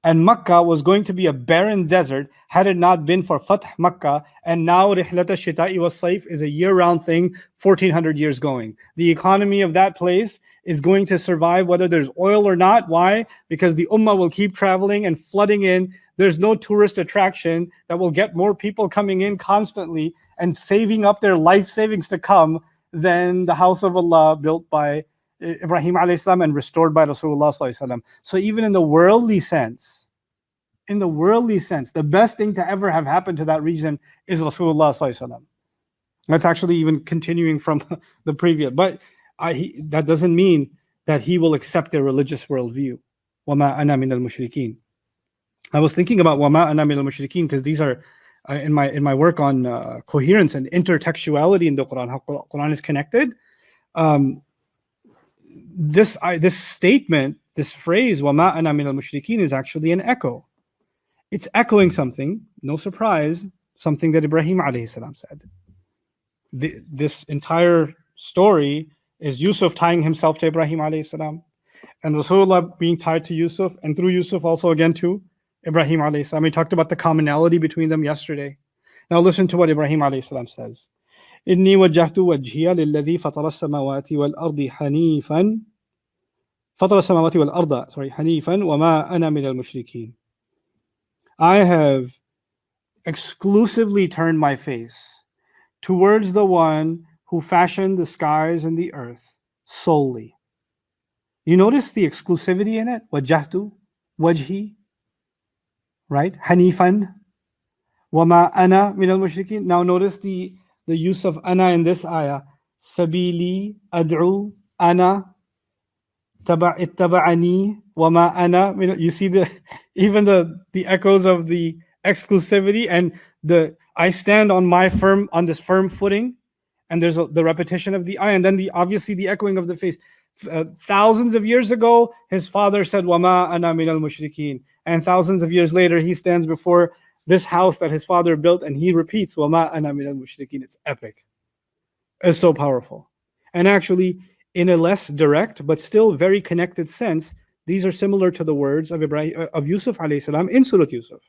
A: And Makkah was going to be a barren desert had it not been for Fath Makkah. And now Rihlat al-Shita'i was-Sayf is a year-round thing, 1400 years going. The economy of that place is going to survive whether there's oil or not. Why? Because the Ummah will keep traveling and flooding in. There's no tourist attraction that will get more people coming in constantly and saving up their life savings to come than the house of Allah built by Ibrahim alayhi salam and restored by Rasulullah sallallahu alaihi wasallam. So even in the worldly sense, the best thing to ever have happened to that region is Rasulullah sallallahu alaihi wasallam. That's actually even continuing from the previous. But that doesn't mean that he will accept a religious worldview. وَمَا أَنَا مِنَ الْمُشْرِكِينَ. I was thinking about وَمَا أَنَا مِنَ الْمُشْرِكِينَ because these are in my work on coherence and intertextuality in the Quran, how Quran is connected. This statement, this phrase وَمَا أَنَا مِنَ الْمُشْرِكِينَ is actually an echo. It's echoing something, no surprise, something that Ibrahim alayhi salam said. This entire story is Yusuf tying himself to Ibrahim alayhi salam, and Rasulullah being tied to Yusuf, and through Yusuf also again to Ibrahim alayhi salam. We talked about the commonality between them yesterday. Now listen to what Ibrahim alayhi salam says. إِنِّي وَجَّهْتُ وَجْهِيَ لِلَّذِي فَطَرَ السَّمَاوَاتِ وَالْأَرْضِ حَنِيفًا وَمَا أَنَا مِنَ الْمُشْرِكِينَ. I have exclusively turned my face towards the one who fashioned the skies and the earth solely. You notice the exclusivity in it? Wajjahtu, wajhi, right? Hanifan, wama ana min al-mushrikeen. Now notice the use of ana in this ayah. Sabili, ad'u, ana, ittaba'ani, wama ana. You see even the echoes of the exclusivity, and I stand on this firm footing, and there's the repetition of the ayah, and then obviously the echoing of the face. Thousands of years ago, his father said, "Wama ana minal mushrikeen," and thousands of years later, he stands before this house that his father built, and he repeats, "Wama ana minal mushrikeen." It's epic. It's so powerful, and actually, in a less direct but still very connected sense, these are similar to the words of Yusuf alayhi salam in Surah Yusuf.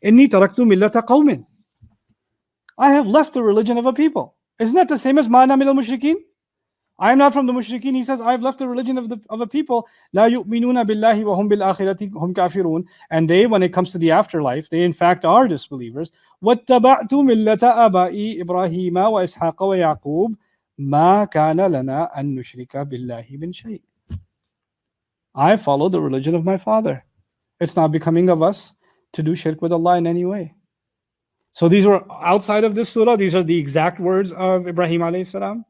A: Inni taraktu millata qawmin. I have left the religion of a people. Isn't that the same as Ma'ana minal mushrikeen? I am not from the mushrikeen. He says, I have left the religion of a people. La yu'minuna billahi wa hum bil akhirati hum kafirun. And they, when it comes to the afterlife, they in fact are disbelievers. وَاتَّبَعْتُ مِلَّةَ أَبَائِي إِبْرَاهِيمَ وَإِسْحَاقَ وَيَعْقُوبَ مَا كَانَ لَنَا أَن نُشْرِكَ بِاللَّهِ مِنْ شَيْءٍ. I follow the religion of my father. It's not becoming of us to do shirk with Allah in any way. So these were outside of this surah. These are the exact words of Ibrahim alayhi salam.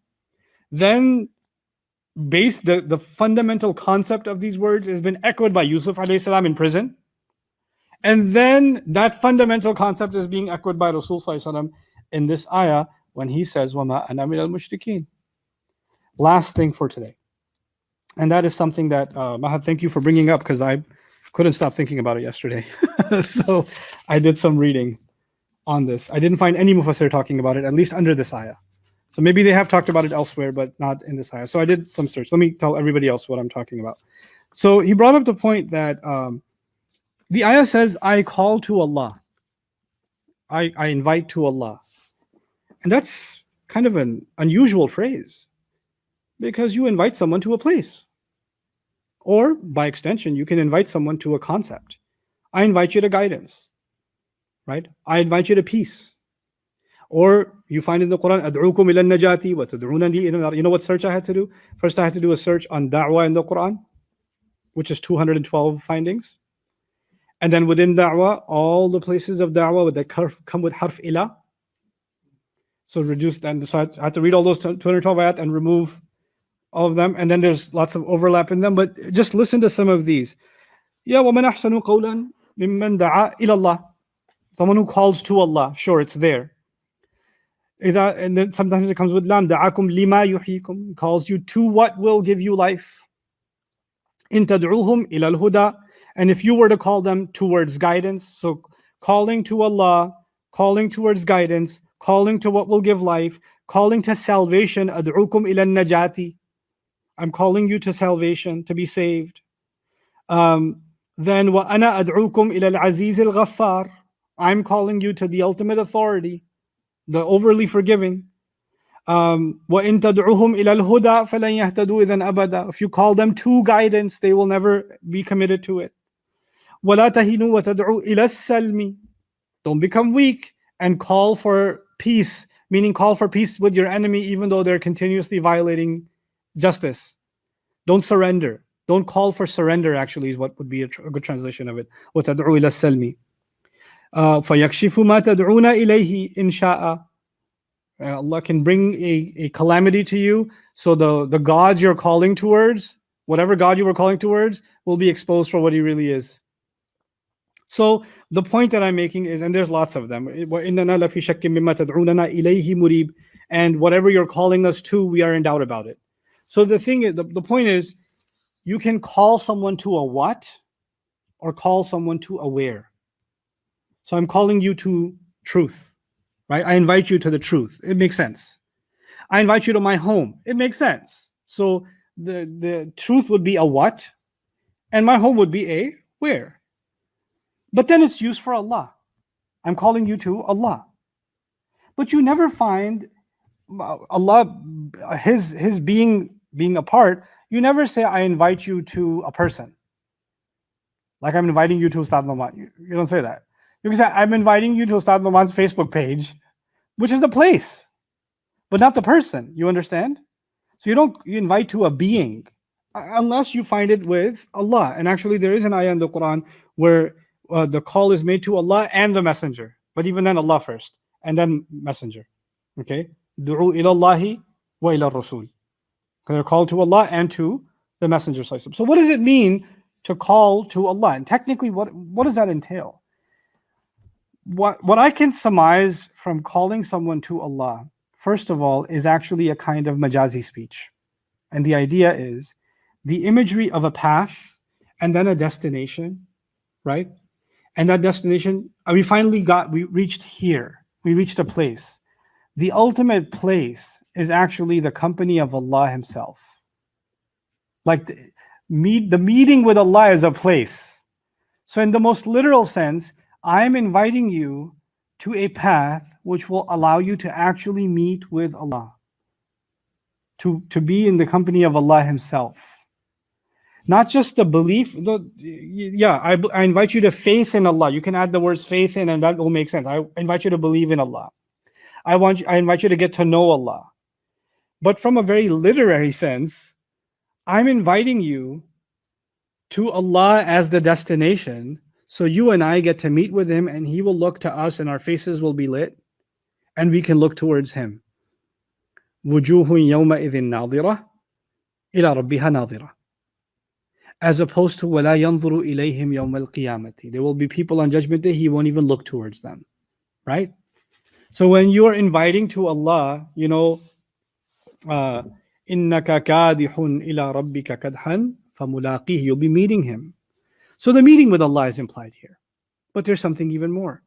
A: Then the fundamental concept of these words has been echoed by Yusuf alayhi salam in prison. And then that fundamental concept is being echoed by Rasul sallallahu alaihi wasallam in this ayah when he says, وَمَا أَنَا مِنَ الْمُشْرِكِينَ. Last thing for today. And that is something that, Mahad, thank you for bringing up, because I couldn't stop thinking about it yesterday. So I did some reading on this. I didn't find any Mufassir talking about it, at least under this ayah. So maybe they have talked about it elsewhere, but not in this ayah. So I did some search. Let me tell everybody else what I'm talking about. So he brought up the point that the ayah says, I call to Allah. I invite to Allah. And that's kind of an unusual phrase, because you invite someone to a place. Or by extension, you can invite someone to a concept. I invite you to guidance, right? I invite you to peace. Or you find in the Quran, أَدْعُوكُمْ إِلَى النَّجَاةِ وَتَدْعُونَنِي إِلَى النَّارِ. You know what search I had to do? First, I had to do a search on da'wah in the Quran, which is 212 findings. And then within da'wah, all the places of da'wah that come with harf ila. So reduce that. So I had to read all those 212 ayat and remove all of them. And then there's lots of overlap in them. But just listen to some of these. Ya وَمَنْ أَحْسَنُ قَوْلًا مِمَّنْ دَعَا إِلَى اللَّهِ. Someone who calls to Allah. Sure, it's there. And then sometimes it comes with lam. دَعَاكُمْ لِمَا يُحْيِيكُمْ. Calls you to what will give you life. إِن تَدْعُوهُمْ إِلَى الْهُدَى. And if you were to call them towards guidance, so calling to Allah, calling towards guidance, calling to what will give life, calling to salvation, أَدْعُوكُمْ إِلَى النَّجَاةِ. I'm calling you to salvation, to be saved. Then وَأَنَا أَدْعُوكُمْ إِلَى الْعَزِيزِ الْغَفَّارِ. I'm calling you to the ultimate authority, the overly forgiving. وَإِن تَدْعُوهُمْ إِلَى الْهُدَى فَلَنْ يَهْتَدُوا إِذًا أَبَدًا. If you call them to guidance, they will never be committed to it. وَلَا تَهِنُوا وَتَدْعُوا إِلَى السَّلْمِ. Don't become weak and call for peace, meaning call for peace with your enemy even though they're continuously violating justice. Don't surrender. Don't call for surrender, actually, is what would be a good translation of it. وَتَدْعُوا إِلَى السَّلْمِ فَيَكْشِفُ مَا تَدْعُونَ إِلَيْهِ إِنْ شَاءَ. Allah can bring a calamity to you. So the gods you're calling towards, whatever God you were calling towards, will be exposed for what he really is. So the point that I'm making is, and there's lots of them, وَإِنَّنَا لَفِي شَكٍّ مِمَّا تَدْعُونَنَا إِلَيْهِ مُرِيبٍ. And whatever you're calling us to, we are in doubt about it. So the thing is, the point is, you can call someone to a what, or call someone to a where. So I'm calling you to truth, right? I invite you to the truth. It makes sense. I invite you to my home. It makes sense. So the truth would be a what, and my home would be a where. But then it's used for Allah. I'm calling you to Allah. But you never find Allah, his being apart, you never say, I invite you to a person. Like I'm inviting you to Ustad Noman. You don't say that. You can say, I'm inviting you to Ustad Noman's Facebook page, which is the place, but not the person. You understand? So you invite to a being, unless you find it with Allah. And actually there is an ayah in the Quran where the call is made to Allah and the messenger. But even then Allah first, and then messenger. Okay? Du'u ila Allahi wa ila Rasul. They're called to Allah and to the messenger. So what does it mean to call to Allah? And technically, what does that entail? what I can surmise from calling someone to Allah, first of all, is actually a kind of majazi speech. And the idea is the imagery of a path and then a destination, right? And that destination, we reached here. We reached a place. The ultimate place is actually the company of Allah Himself. Like the meeting with Allah is a place. So in the most literal sense, I'm inviting you to a path which will allow you to actually meet with Allah, to be in the company of Allah Himself. Not just the belief. I invite you to faith in Allah. You can add the words faith in, and that will make sense. I invite you to believe in Allah. I invite you to get to know Allah. But from a very literary sense, I'm inviting you to Allah as the destination, so you and I get to meet with Him, and He will look to us, and our faces will be lit, and we can look towards Him. وُجُوهٌ يَوْمَئِذٍ نَاظِرَةٌ إِلَى رَبِّهَا نَاظِرَةٌ. As opposed to وَلَا يَنْظُرُ إِلَيْهِمْ يَوْمَ الْقِيَامَةِ. There will be people on Judgment Day, He won't even look towards them, right? So when you are inviting to Allah, إِنَّكَ كَادِحٌ إِلَى رَبِّكَ كَدْحًا فَمُلَاقِيهِ. You'll be meeting Him. So the meeting with Allah is implied here. But there's something even more.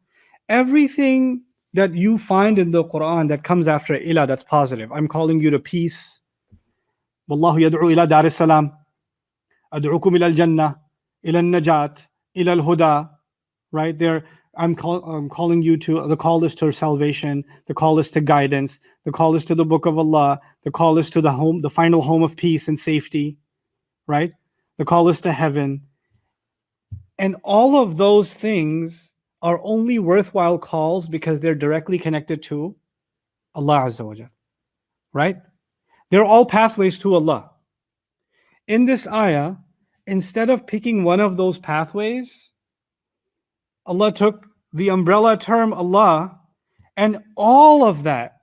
A: Everything that you find in the Quran that comes after ila, that's positive. I'm calling you to peace. Wallahu yad'u ila dar as-salam. Ad'ukum ila al-jannah, ila al-najat, ila al-huda. Right there, I'm calling you to, the call is to salvation, the call is to guidance, the call is to the book of Allah, the call is to the final home of peace and safety, right? The call is to heaven. And all of those things are only worthwhile calls because they're directly connected to Allah Azza wa Jal, right? They're all pathways to Allah. In this ayah, instead of picking one of those pathways, Allah took the umbrella term Allah, and all of that.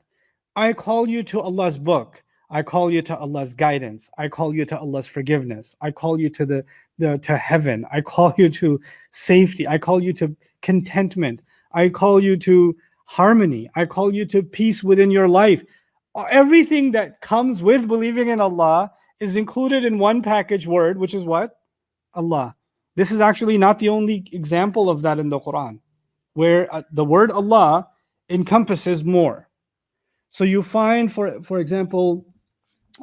A: I call you to Allah's book. I call you to Allah's guidance. I call you to Allah's forgiveness. I call you to to heaven. I call you to safety. I call you to contentment. I call you to harmony. I call you to peace within your life. Everything that comes with believing in Allah is included in one package word, which is what? Allah. This is actually not the only example of that in the Quran, where the word Allah encompasses more. So you find, for example,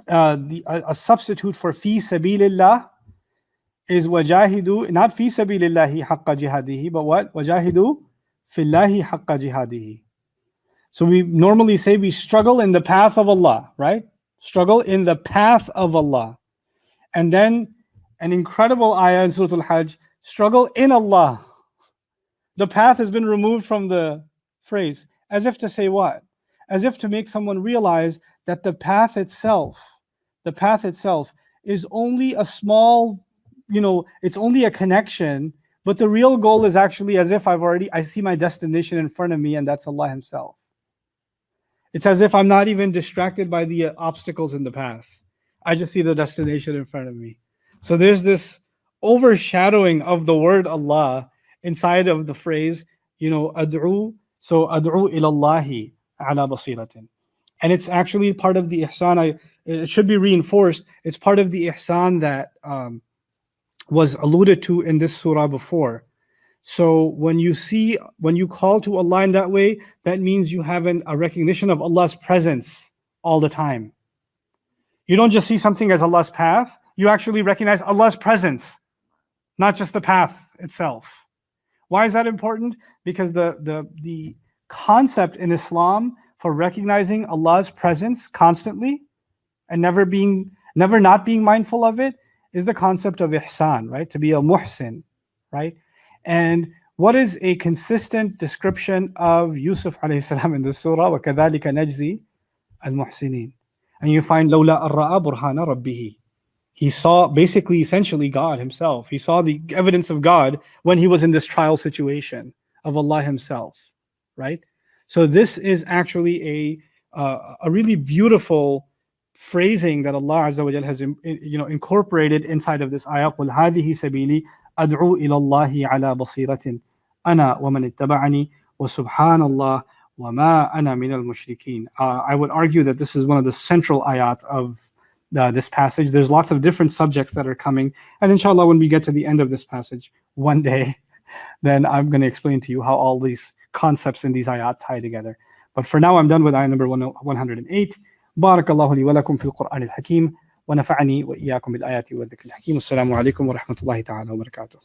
A: a substitute for fi sabilillah is wajahidu, not fi sabilillahi haqqa jihadihi, but what? Wajahidu fillahi haqqa jihadihi. So we normally say we struggle in the path of Allah, right? Struggle in the path of Allah. And then an incredible ayah in Surah Al-Hajj, struggle in Allah. The path has been removed from the phrase, as if to say what? As if to make someone realize that the path itself is only a small, it's only a connection, but the real goal is actually as if I see my destination in front of me, and that's Allah Himself. It's as if I'm not even distracted by the obstacles in the path. I just see the destination in front of me. So there's this overshadowing of the word Allah inside of the phrase, ad'u. So ad'u ilallahi ala basiratin. And it's actually part of the ihsan. It should be reinforced. It's part of the ihsan that was alluded to in this surah before. So when you call to Allah in that way, that means you have a recognition of Allah's presence all the time. You don't just see something as Allah's path, you actually recognize Allah's presence, not just the path itself. Why is that important? Because the concept in Islam for recognizing Allah's presence constantly and never not being mindful of it is the concept of ihsan, right? To be a muhsin, right? And what is a consistent description of Yusuf alayhi salam in the surah? وَكَذَلِكَ نَجْزِي الْمُحْسِنِينَ. And you find لَوْلَا أَرَّأَ بُرْهَانَ رَبِّهِ. He saw essentially God Himself. He saw the evidence of God when he was in this trial situation of Allah Himself, right? So this is actually a really beautiful phrasing that Allah Azza wa Jal has incorporated inside of this ayah. قُلْ هَذِهِ سَبِيلِي أَدْعُو إِلَى اللَّهِ عَلَى بَصِيرَةٍ أَنَا وَمَنِ اتَّبَعَنِي وَسُبْحَانَ اللَّهِ وَمَا أَنَا مِنَ الْمُشْرِكِينَ. I would argue that this is one of the central ayat of this passage. There's lots of different subjects that are coming, and inshallah when we get to the end of this passage one day, then I'm going to explain to you how all these concepts in these ayat tie together. But for now, I'm done with ayat number 108. بارك الله لي ولكم في القرآن الحكيم ونفعني وإياكم بالآيات والذكر الحكيم. السلام عليكم ورحمة الله تعالى وبركاته.